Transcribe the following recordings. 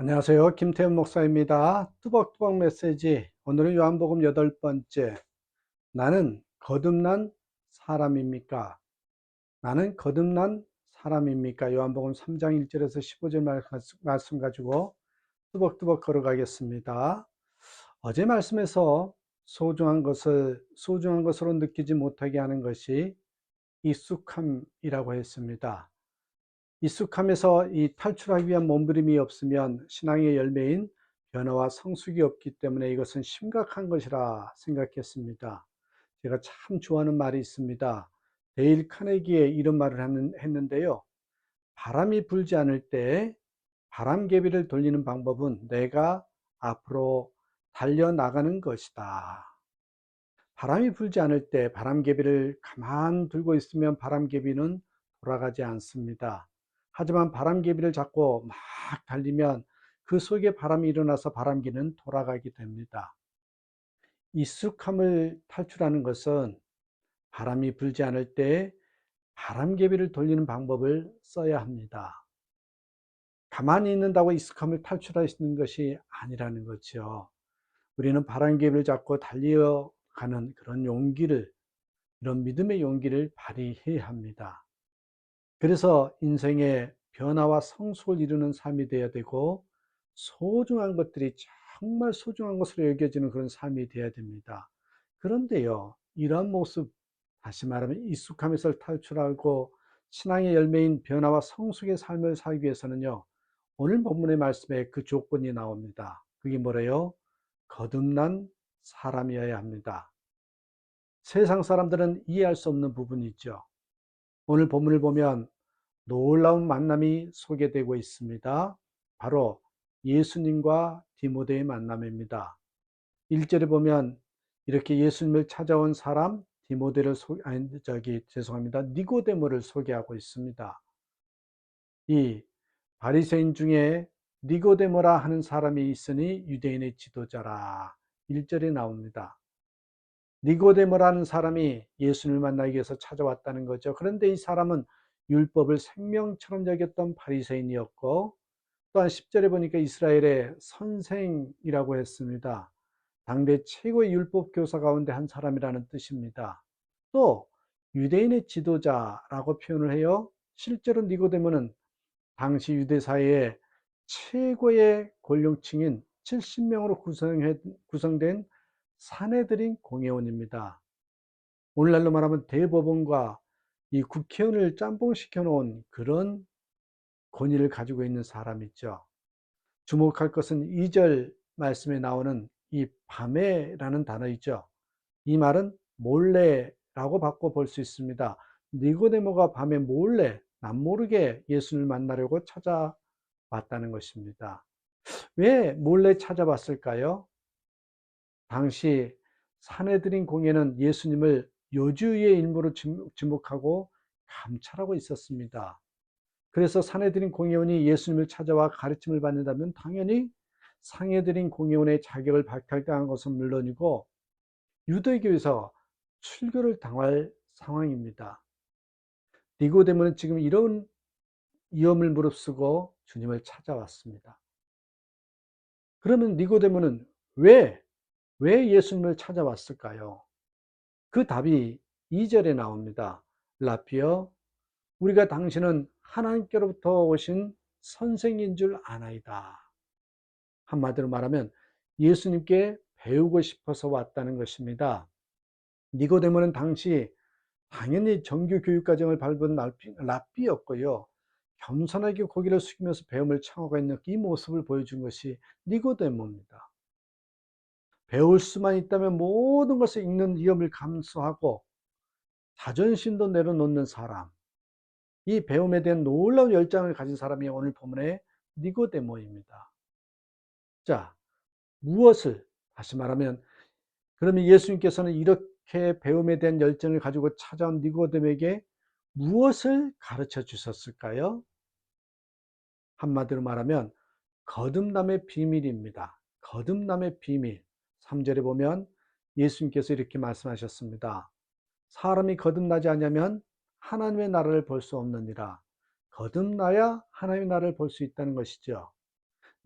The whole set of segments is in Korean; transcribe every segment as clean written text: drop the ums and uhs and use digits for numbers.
안녕하세요. 김태훈 목사입니다. 뚜벅뚜벅 메시지. 오늘은 요한복음 8번째. 나는 거듭난 사람입니까? 나는 거듭난 사람입니까? 요한복음 3장 1절에서 15절 말씀 가지고 뚜벅뚜벅 걸어가겠습니다. 어제 말씀에서 소중한 것으로 느끼지 못하게 하는 것이 익숙함이라고 했습니다. 익숙함에서 이 탈출하기 위한 몸부림이 없으면 신앙의 열매인 변화와 성숙이 없기 때문에 이것은 심각한 것이라 생각했습니다. 제가 참 좋아하는 말이 있습니다. 데일 카네기의 이런 말을 했는데요. 바람이 불지 않을 때 바람개비를 돌리는 방법은 내가 앞으로 달려나가는 것이다. 바람이 불지 않을 때 바람개비를 가만 두고 있으면 바람개비는 돌아가지 않습니다. 하지만 바람개비를 잡고 막 달리면 그 속에 바람이 일어나서 바람개는 돌아가게 됩니다. 익숙함을 탈출하는 것은 바람이 불지 않을 때 바람개비를 돌리는 방법을 써야 합니다. 가만히 있는다고 익숙함을 탈출할 수 있는 것이 아니라는 거죠. 우리는 바람개비를 잡고 달려가는 그런 용기를, 이런 믿음의 용기를 발휘해야 합니다. 그래서 인생의 변화와 성숙을 이루는 삶이 되어야 되고, 소중한 것들이 정말 소중한 것으로 여겨지는 그런 삶이 되어야 됩니다. 그런데요, 이러한 모습, 다시 말하면 익숙함에서 탈출하고 신앙의 열매인 변화와 성숙의 삶을 살기 위해서는요, 오늘 본문의 말씀에 그 조건이 나옵니다. 그게 뭐래요? 거듭난 사람이어야 합니다. 세상 사람들은 이해할 수 없는 부분이 있죠. 오늘 본문을 보면 놀라운 만남이 소개되고 있습니다. 바로 예수님과 디모데의 만남입니다. 1절에 보면 이렇게 예수님을 찾아온 사람 디모데를 죄송합니다. 니고데모를 소개하고 있습니다. 이 바리새인 중에 니고데모라 하는 사람이 있으니 유대인의 지도자라. 1절에 나옵니다. 니고데모라는 사람이 예수님을 만나기 위해서 찾아왔다는 거죠. 그런데 이 사람은 율법을 생명처럼 여겼던 바리새인이었고, 또한 10절에 보니까 이스라엘의 선생이라고 했습니다. 당대 최고의 율법 교사 가운데 한 사람이라는 뜻입니다. 또 유대인의 지도자라고 표현을 해요. 실제로 니고데모는 당시 유대 사회의 최고의 권력층인 70명으로 구성된 사내들인 공회원입니다. 오늘날로 말하면 대법원과 이 국회의원을 짬뽕시켜 놓은 그런 권위를 가지고 있는 사람이죠. 주목할 것은 2절 말씀에 나오는 이 밤에라는 단어이죠. 이 말은 몰래라고 바꿔 볼 수 있습니다. 니고데모가 밤에 몰래 남모르게 예수를 만나려고 찾아왔다는 것입니다. 왜 몰래 찾아봤을까요? 당시 사내들인 공예는 예수님을 요주의 인물로 지목하고 감찰하고 있었습니다. 그래서 사내들인 공회원이 예수님을 찾아와 가르침을 받는다면 당연히 상해들인 공회원의 자격을 박탈당한 것은 물론이고 유대교에서 출교를 당할 상황입니다. 니고데모는 지금 이런 위험을 무릅쓰고 주님을 찾아왔습니다. 그러면 니고데모는 왜 예수님을 찾아왔을까요? 그 답이 2절에 나옵니다. 라피어, 우리가 당신은 하나님께로부터 오신 선생인 줄 아나이다. 한마디로 말하면 예수님께 배우고 싶어서 왔다는 것입니다. 니고데모는 당시 당연히 정규 교육 과정을 밟은 랍비였고요. 겸손하게 고개를 숙이면서 배움을 청하고 있는 이 모습을 보여준 것이 니고데모입니다. 배울 수만 있다면 모든 것을 읽는 위험을 감수하고 자존심도 내려놓는 사람, 이 배움에 대한 놀라운 열정을 가진 사람이 오늘 본문의 니고데모입니다. 자, 무엇을, 다시 말하면 그러면 예수님께서는 이렇게 배움에 대한 열정을 가지고 찾아온 니고데모에게 무엇을 가르쳐 주셨을까요? 한마디로 말하면 거듭남의 비밀입니다. 거듭남의 비밀. 3절에 보면 예수님께서 이렇게 말씀하셨습니다. 사람이 거듭나지 않으면 하나님의 나라를 볼 수 없느니라. 거듭나야 하나님의 나라를 볼 수 있다는 것이죠.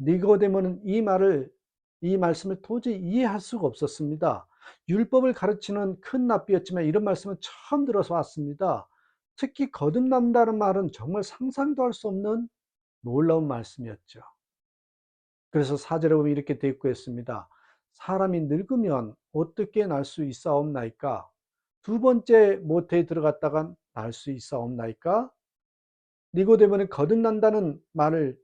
니고데모는 이 말씀을 도저히 이해할 수가 없었습니다. 율법을 가르치는 큰 랍비였지만 이런 말씀은 처음 들어서 왔습니다. 특히 거듭난다는 말은 정말 상상도 할 수 없는 놀라운 말씀이었죠. 그래서 4절에 보면 이렇게 대꾸했습니다. 사람이 늙으면 어떻게 날 수 있사옵나이까? 두 번째 모태에 들어갔다가 날 수 있사옵나이까? 니고데모는 거듭난다는 말을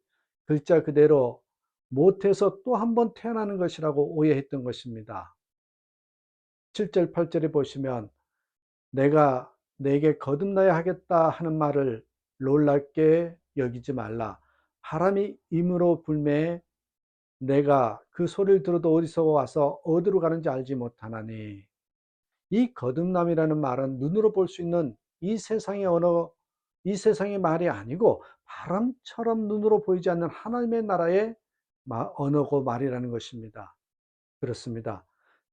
글자 그대로 모태에서 또 한 번 태어나는 것이라고 오해했던 것입니다. 7절, 8절에 보시면 내가 내게 거듭나야 하겠다 하는 말을 놀랍게 여기지 말라. 바람이 임으로 불매 내가 그 소리를 들어도 어디서 와서 어디로 가는지 알지 못하나니. 이 거듭남이라는 말은 눈으로 볼 수 있는 이 세상의 언어, 이 세상의 말이 아니고 바람처럼 눈으로 보이지 않는 하나님의 나라의 언어고 말이라는 것입니다. 그렇습니다.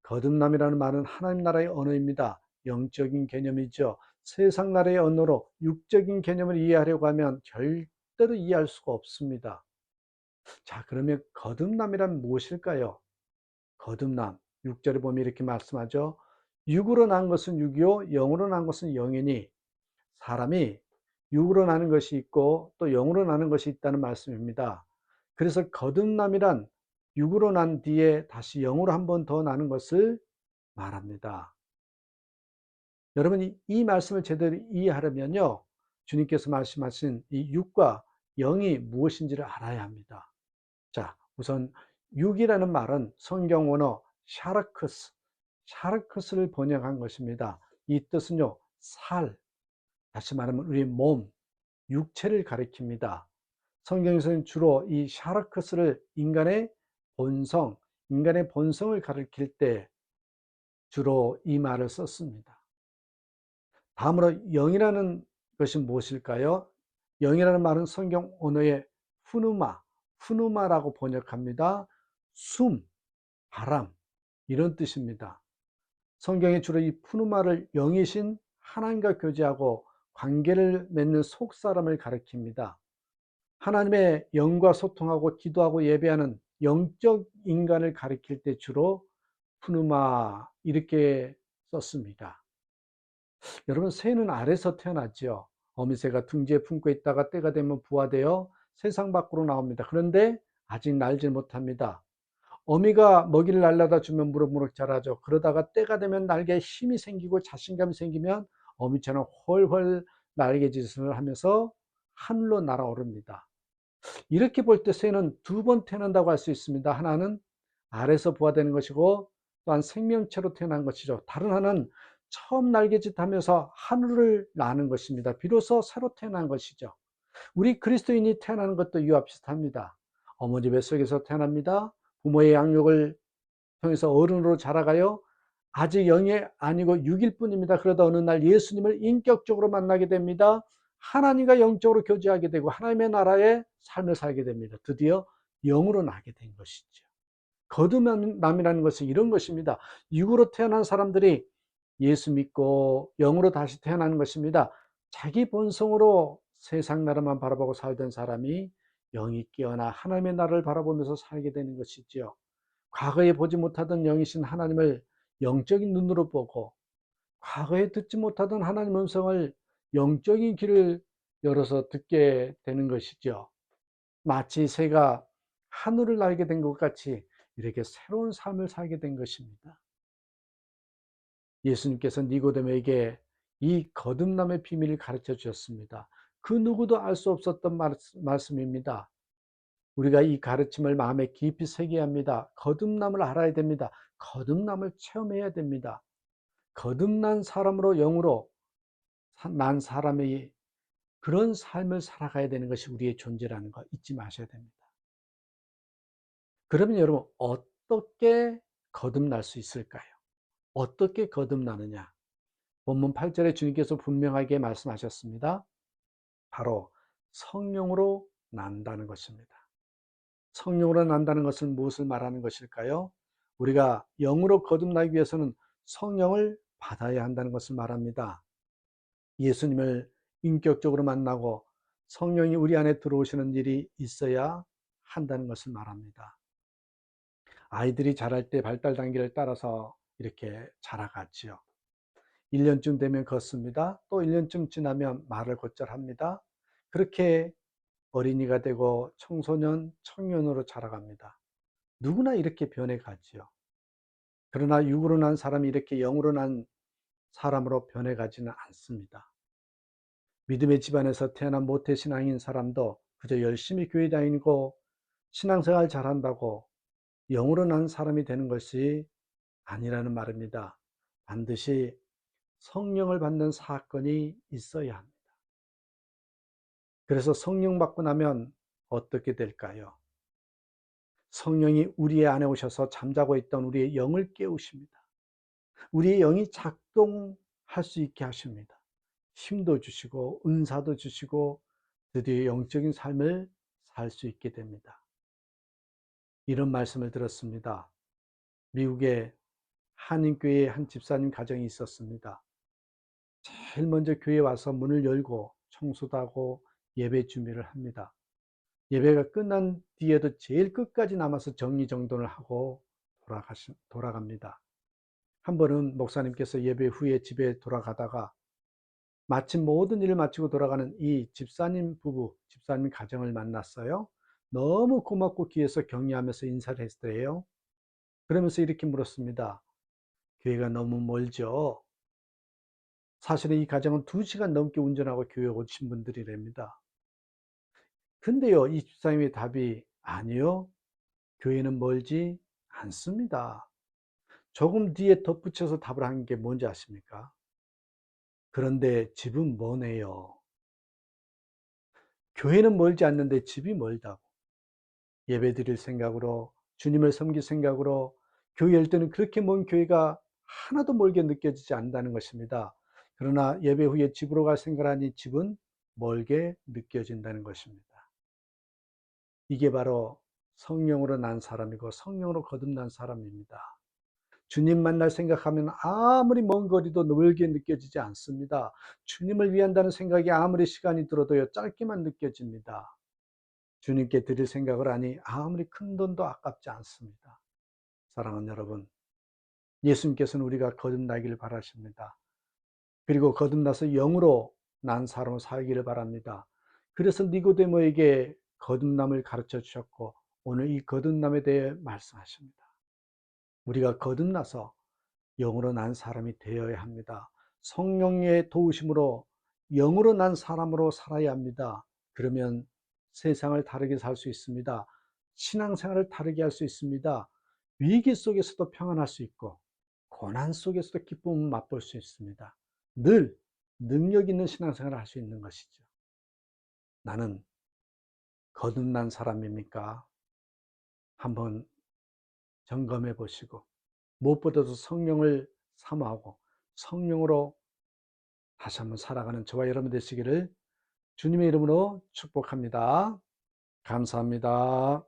거듭남이라는 말은 하나님 나라의 언어입니다. 영적인 개념이죠. 세상 나라의 언어로 육적인 개념을 이해하려고 하면 절대로 이해할 수가 없습니다. 자, 그러면 거듭남이란 무엇일까요? 거듭남. 6절에 보면 이렇게 말씀하죠. 육으로 난 것은 육이요, 영으로 난 것은 영이니 사람이 육으로 나는 것이 있고 또 영으로 나는 것이 있다는 말씀입니다. 그래서 거듭남이란 육으로 난 뒤에 다시 영으로 한 번 더 나는 것을 말합니다. 여러분, 이 말씀을 제대로 이해하려면요, 주님께서 말씀하신 이 육과 영이 무엇인지를 알아야 합니다. 자, 우선 육이라는 말은 성경 원어 샤르크스를 번역한 것입니다. 이 뜻은요, 다시 말하면 우리 몸, 육체를 가리킵니다. 성경에서는 주로 이 샤르크스를 인간의 본성을 가리킬 때 주로 이 말을 썼습니다. 다음으로 영이라는 것이 무엇일까요? 영이라는 말은 성경 언어의 후누마라고 번역합니다. 숨, 바람 이런 뜻입니다. 성경에 주로 이 푸누마를 영이신 하나님과 교제하고 관계를 맺는 속사람을 가리킵니다. 하나님의 영과 소통하고 기도하고 예배하는 영적 인간을 가리킬 때 주로 푸누마 이렇게 썼습니다. 여러분, 새는 알에서 태어났죠. 어미새가 둥지에 품고 있다가 때가 되면 부화되어 세상 밖으로 나옵니다. 그런데 아직 날지 못합니다. 어미가 먹이를 날라다 주면 무럭무럭 자라죠. 그러다가 때가 되면 날개에 힘이 생기고 자신감이 생기면 어미처럼 훨훨 날개짓을 하면서 하늘로 날아오릅니다. 이렇게 볼 때 새는 두 번 태어난다고 할 수 있습니다. 하나는 알에서 부화되는 것이고 또한 생명체로 태어난 것이죠. 다른 하나는 처음 날개짓하면서 하늘을 나는 것입니다. 비로소 새로 태어난 것이죠. 우리 그리스도인이 태어나는 것도 이와 비슷합니다. 어머니 뱃속에서 태어납니다. 부모의 양육을 통해서 어른으로 자라가요. 아직 영이 아니고 육일 뿐입니다. 그러다 어느 날 예수님을 인격적으로 만나게 됩니다. 하나님과 영적으로 교제하게 되고 하나님의 나라의 삶을 살게 됩니다. 드디어 영으로 나게 된 것이죠. 거듭남이라는 것은 이런 것입니다. 육으로 태어난 사람들이 예수 믿고 영으로 다시 태어나는 것입니다. 자기 본성으로 세상 나라만 바라보고 살던 사람이 영이 깨어나 하나님의 나라를 바라보면서 살게 되는 것이죠. 과거에 보지 못하던 영이신 하나님을 영적인 눈으로 보고 과거에 듣지 못하던 하나님 음성을 영적인 귀를 열어서 듣게 되는 것이죠. 마치 새가 하늘을 날게 된 것 같이 이렇게 새로운 삶을 살게 된 것입니다. 예수님께서 니고데모에게 이 거듭남의 비밀을 가르쳐 주셨습니다. 그 누구도 알 수 없었던 말씀입니다. 우리가 이 가르침을 마음에 깊이 새겨야 합니다. 거듭남을 알아야 됩니다. 거듭남을 체험해야 됩니다. 거듭난 사람으로 영으로 난 사람의 그런 삶을 살아가야 되는 것이 우리의 존재라는 거 잊지 마셔야 됩니다. 그러면 여러분, 어떻게 거듭날 수 있을까요? 어떻게 거듭나느냐? 본문 8절에 주님께서 분명하게 말씀하셨습니다. 바로 성령으로 난다는 것입니다. 성령으로 난다는 것은 무엇을 말하는 것일까요? 우리가 영으로 거듭나기 위해서는 성령을 받아야 한다는 것을 말합니다. 예수님을 인격적으로 만나고 성령이 우리 안에 들어오시는 일이 있어야 한다는 것을 말합니다. 아이들이 자랄 때 발달 단계를 따라서 이렇게 자라가지요. 1년쯤 되면 걷습니다. 또 1년쯤 지나면 말을 곧잘 합니다. 그렇게 어린이가 되고 청소년, 청년으로 자라갑니다. 누구나 이렇게 변해가지요. 그러나 육으로 난 사람이 이렇게 영으로 난 사람으로 변해가지는 않습니다. 믿음의 집안에서 태어난 모태신앙인 사람도 그저 열심히 교회 다니고 신앙생활 잘한다고 영으로 난 사람이 되는 것이 아니라는 말입니다. 반드시 성령을 받는 사건이 있어야 합니다. 그래서 성령 받고 나면 어떻게 될까요? 성령이 우리 안에 오셔서 잠자고 있던 우리의 영을 깨우십니다. 우리의 영이 작동할 수 있게 하십니다. 힘도 주시고 은사도 주시고 드디어 영적인 삶을 살 수 있게 됩니다. 이런 말씀을 들었습니다. 미국의 한인교회의 한 집사님 가정이 있었습니다. 제일 먼저 교회에 와서 문을 열고 청소도 하고 예배 준비를 합니다. 예배가 끝난 뒤에도 제일 끝까지 남아서 정리정돈을 하고 돌아갑니다. 한 번은 목사님께서 예배 후에 집에 돌아가다가 마침 모든 일을 마치고 돌아가는 이 집사님 부부, 집사님 가정을 만났어요. 너무 고맙고 귀해서 격려하면서 인사를 했어요. 그러면서 이렇게 물었습니다. 교회가 너무 멀죠? 사실은 이 가정은 2시간 넘게 운전하고 교회 오신 분들이랍니다. 근데요, 이 집사님의 답이 아니요. 교회는 멀지 않습니다. 조금 뒤에 덧붙여서 답을 한 게 뭔지 아십니까? 그런데 집은 머네요. 교회는 멀지 않는데 집이 멀다고. 예배 드릴 생각으로, 주님을 섬길 생각으로 교회 열 때는 그렇게 먼 교회가 하나도 멀게 느껴지지 않는다는 것입니다. 그러나 예배 후에 집으로 갈 생각하니 집은 멀게 느껴진다는 것입니다. 이게 바로 성령으로 난 사람이고 성령으로 거듭난 사람입니다. 주님 만날 생각하면 아무리 먼 거리도 멀게 느껴지지 않습니다. 주님을 위한다는 생각이 아무리 시간이 들어도요, 짧게만 느껴집니다. 주님께 드릴 생각을 하니 아무리 큰 돈도 아깝지 않습니다. 사랑하는 여러분, 예수님께서는 우리가 거듭나기를 바라십니다. 그리고 거듭나서 영으로 난 사람으로 살기를 바랍니다. 그래서 니고데모에게 거듭남을 가르쳐 주셨고 오늘 이 거듭남에 대해 말씀하십니다. 우리가 거듭나서 영으로 난 사람이 되어야 합니다. 성령의 도우심으로 영으로 난 사람으로 살아야 합니다. 그러면 세상을 다르게 살 수 있습니다. 신앙생활을 다르게 할 수 있습니다. 위기 속에서도 평안할 수 있고 고난 속에서도 기쁨을 맛볼 수 있습니다. 늘 능력 있는 신앙생활을 할 수 있는 것이죠. 나는 거듭난 사람입니까? 한번 점검해 보시고 무엇보다도 성령을 사모하고 성령으로 다시 한번 살아가는 저와 여러분 되시기를 주님의 이름으로 축복합니다. 감사합니다.